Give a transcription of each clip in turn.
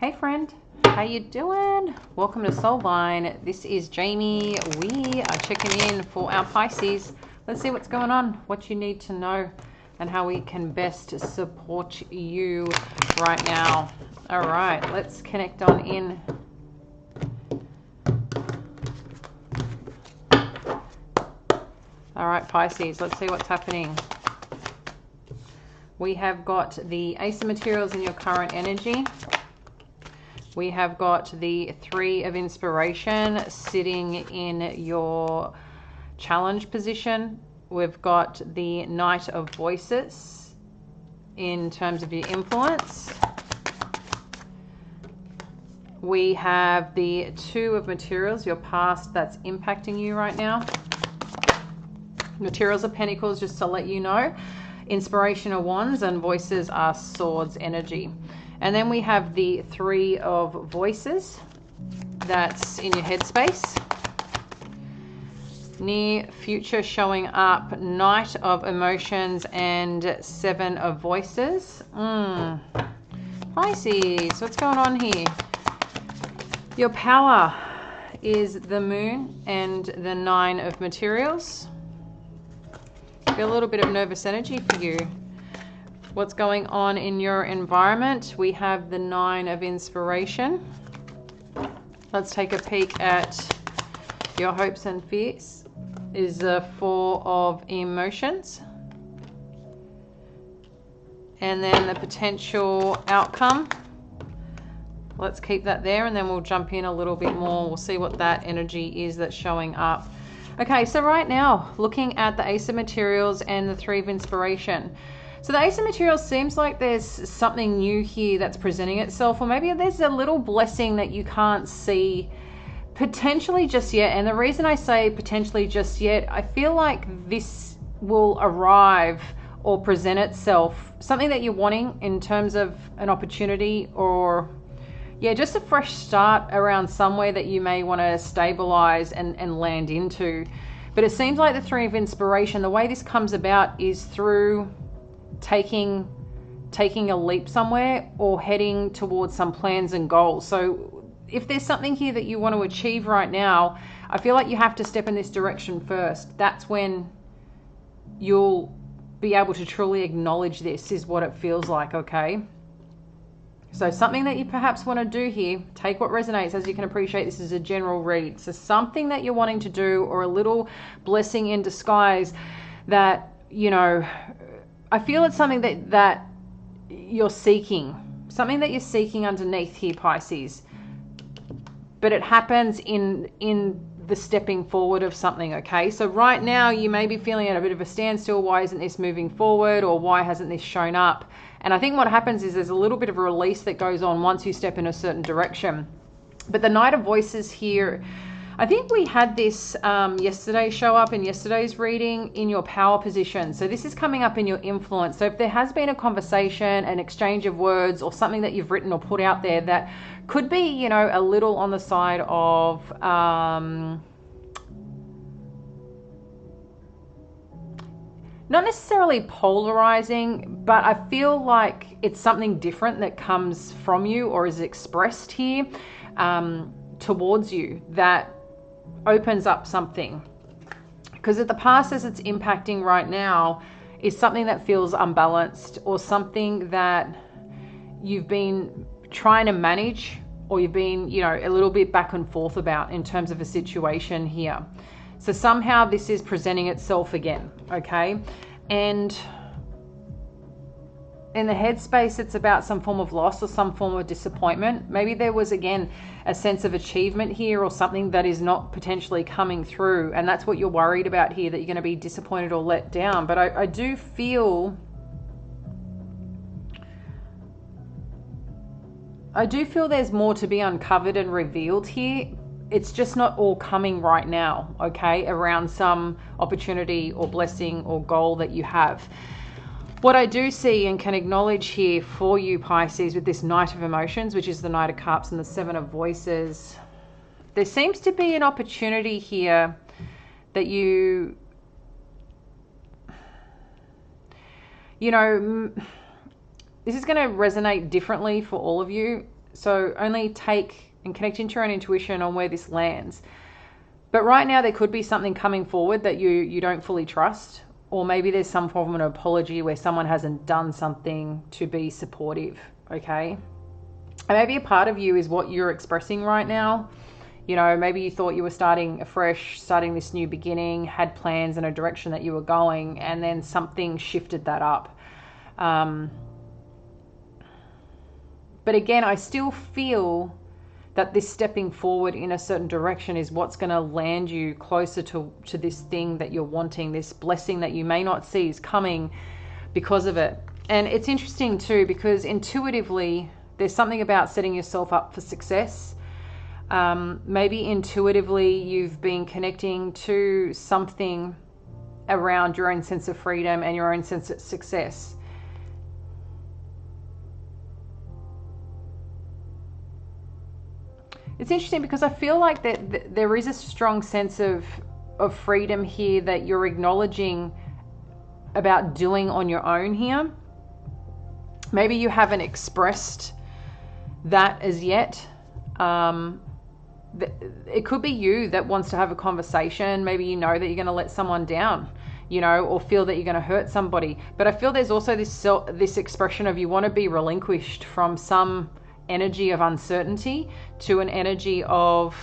Hey friend, how you doing? Welcome to Soulvine. This is Jamie. We are checking in for our Pisces. Let's see what's going on, what you need to know, and how we can best support you right now. All right, let's connect on in. All right, Pisces, let's see what's happening. We have got the Ace of Materials in your current energy. We have got the Three of Inspiration sitting in your challenge position. We've got the Knight of Voices in terms of your influence. We have the Two of Materials, your past that's impacting you right now. Materials of Pentacles, just to let you know. Inspiration are Wands and Voices are Swords energy. And then we have the Three of Voices that's in your headspace. Near future showing up, Knight of Emotions and Seven of Voices. Pisces, what's going on here? Your power is the Moon and the Nine of Materials. Feel a little bit of nervous energy for you. What's going on in your environment? We have the Nine of Inspiration. Let's take a peek at your hopes and fears. Is the Four of Emotions. And then the potential outcome. Let's keep that there and then we'll jump in a little bit more. We'll see what that energy is that's showing up. Okay, so right now, looking at the Ace of Materials and the Three of Inspiration. So the Ace of Materials seems like there's something new here that's presenting itself, or maybe there's a little blessing that you can't see potentially just yet. And the reason I say potentially just yet, I feel like this will arrive or present itself, something that you're wanting in terms of an opportunity or just a fresh start around somewhere that you may want to stabilize and land into. But it seems like the Three of Inspiration, the way this comes about is through taking a leap somewhere or heading towards some plans and goals. So if there's something here that you want to achieve right now, I feel like you have to step in this direction first. That's when you'll be able to truly acknowledge this, is what it feels like, okay? So something that you perhaps want to do here, take what resonates. As you can appreciate, this is a general read. So something that you're wanting to do, or a little blessing in disguise that, you know, I feel it's something that you're seeking. Something that you're seeking underneath here, Pisces. But it happens in the stepping forward of something, okay? So right now you may be feeling at a bit of a standstill. Why isn't this moving forward? Or why hasn't this shown up? And I think what happens is there's a little bit of a release that goes on once you step in a certain direction. But the Knight of Voices here, I think we had this yesterday show up in yesterday's reading in your power position. So this is coming up in your influence. So if there has been a conversation, an exchange of words, or something that you've written or put out there that could be, you know, a little on the side of not necessarily polarizing, but I feel like it's something different that comes from you or is expressed here towards you that opens up something. Because at the past, as it's impacting right now, is something that feels unbalanced, or something that you've been trying to manage, or you've been, you know, a little bit back and forth about in terms of a situation here. So somehow this is presenting itself again, okay? And in the headspace, it's about some form of loss or some form of disappointment. Maybe there was, again, a sense of achievement here, or something that is not potentially coming through. And that's what you're worried about here, that you're going to be disappointed or let down. But I do feel there's more to be uncovered and revealed here. It's just not all coming right now, okay, around some opportunity or blessing or goal that you have. What I do see and can acknowledge here for you, Pisces, with this Knight of Emotions, which is the Knight of Cups and the Seven of Voices, there seems to be an opportunity here that you know, this is going to resonate differently for all of you. So only take and connect into your own intuition on where this lands. But right now there could be something coming forward that you don't fully trust, or maybe there's some form of an apology where someone hasn't done something to be supportive, okay? And maybe a part of you is what you're expressing right now. You know, maybe you thought you were starting afresh, starting this new beginning, had plans and a direction that you were going, and then something shifted that up. But again, I still feel that this stepping forward in a certain direction is what's going to land you closer to this thing that you're wanting, this blessing that you may not see is coming because of it. And it's interesting too, because intuitively, there's something about setting yourself up for success. Maybe intuitively, you've been connecting to something around your own sense of freedom and your own sense of success. It's interesting because I feel like that there is a strong sense of freedom here that you're acknowledging about doing on your own here. Maybe you haven't expressed that as yet. It could be you that wants to have a conversation. Maybe you know that you're going to let someone down, you know, or feel that you're going to hurt somebody. But I feel there's also this expression of you want to be relinquished from some energy of uncertainty to an energy of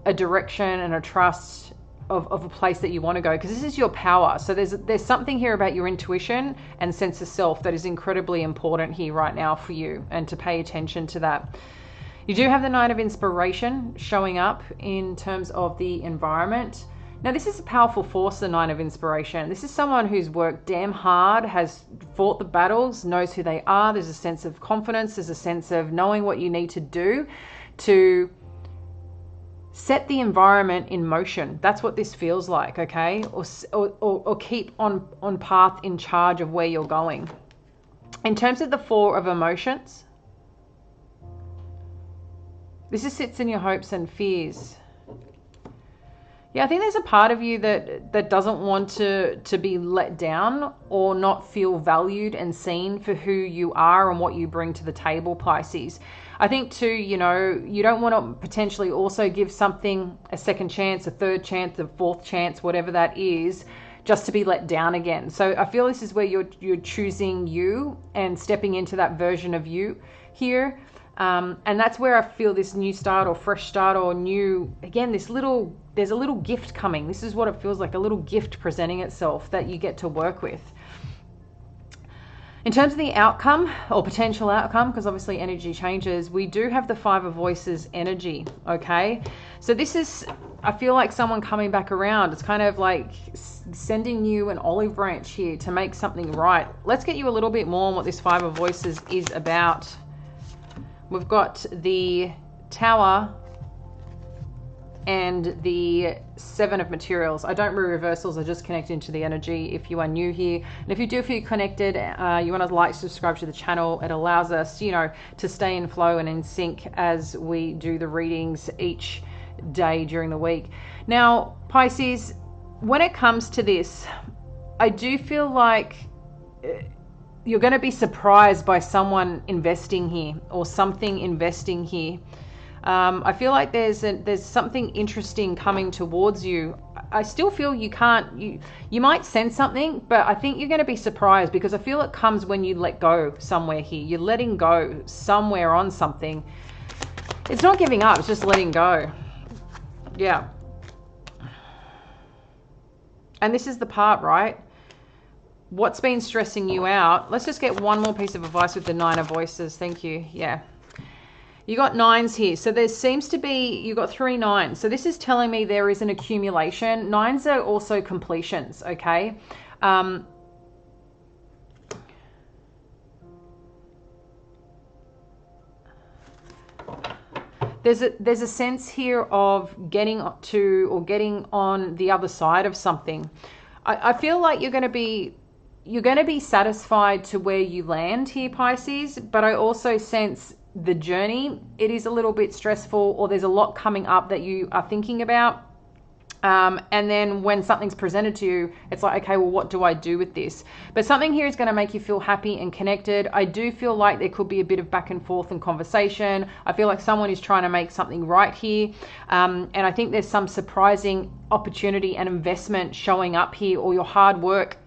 a direction and a trust of a place that you want to go, because this is your power. So there's something here about your intuition and sense of self that is incredibly important here right now for you, and to pay attention to that. You do have the Nine of Inspiration showing up in terms of the environment. Now, this is a powerful force, the Nine of Inspiration. This is someone who's worked damn hard, has fought the battles, knows who they are. There's a sense of confidence. There's a sense of knowing what you need to do to set the environment in motion. That's what this feels like, okay? Or keep on path, in charge of where you're going. In terms of the Four of Emotions, this sits in your hopes and fears. Yeah, I think there's a part of you that doesn't want to be let down or not feel valued and seen for who you are and what you bring to the table, Pisces. I think too, you know, you don't want to potentially also give something a second chance, a third chance, a fourth chance, whatever that is, just to be let down again. So I feel this is where you're choosing you and stepping into that version of you here. And that's where I feel this new start or fresh start or new, again, there's a little gift coming. This is what it feels like, a little gift presenting itself that you get to work with. In terms of the outcome or potential outcome, because obviously energy changes, we do have the Five of Voices energy, okay? So this is, I feel like someone coming back around. It's kind of like sending you an olive branch here to make something right. Let's get you a little bit more on what this Five of Voices is about. We've got the Tower and the Seven of Materials. I don't read reversals, I just connect into the energy if you are new here. And if you do feel connected, you want to like, subscribe to the channel. It allows us, you know, to stay in flow and in sync as we do the readings each day during the week. Now, Pisces, when it comes to this, I do feel like you're going to be surprised by someone investing here or something investing here. I feel like there's something interesting coming towards you. I still feel you might sense something, but I think you're going to be surprised because I feel it comes when you let go somewhere here. You're letting go somewhere on something. It's not giving up, it's just letting go. Yeah. And this is the part, right? What's been stressing you out? Let's just get one more piece of advice with the Nine of Voices. Thank you. Yeah. You got nines here. So there seems to be, you got 3 nines. So this is telling me there is an accumulation. Nines are also completions, okay? There's a sense here of getting to or getting on the other side of something. I feel like you're going to be satisfied to where you land here, Pisces, but I also sense the journey, it is a little bit stressful, or there's a lot coming up that you are thinking about. And then when something's presented to you, it's like, okay, well, what do I do with this? But something here is going to make you feel happy and connected. I do feel like there could be a bit of back and forth and conversation. I feel like someone is trying to make something right here. And I think there's some surprising opportunity and investment showing up here, or your hard work.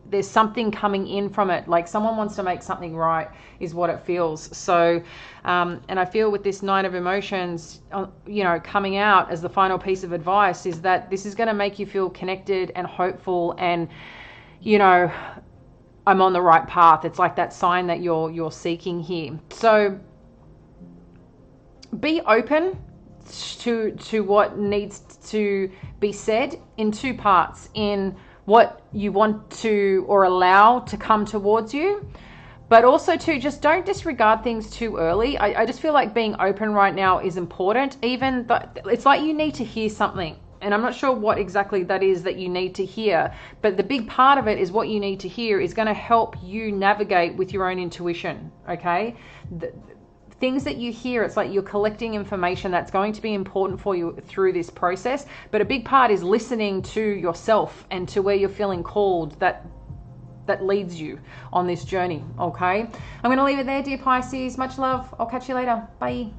There's something coming in from it. Like someone wants to make something right is what it feels. So, and I feel with this Nine of Emotions, you know, coming out as the final piece of advice is that this is going to make you feel connected and hopeful, and, you know, I'm on the right path. It's like that sign that you're seeking here. So be open to what needs to be said in two parts, in what you want to or allow to come towards you, but also to just don't disregard things too early. I just feel like being open right now is important. Even it's like you need to hear something, and I'm not sure what exactly that is that you need to hear, but the big part of it is what you need to hear is going to help you navigate with your own intuition. Okay, things that you hear, it's like you're collecting information that's going to be important for you through this process. But a big part is listening to yourself and to where you're feeling called, that leads you on this journey. Okay, I'm going to leave it there, dear Pisces. Much love. I'll catch you later. Bye.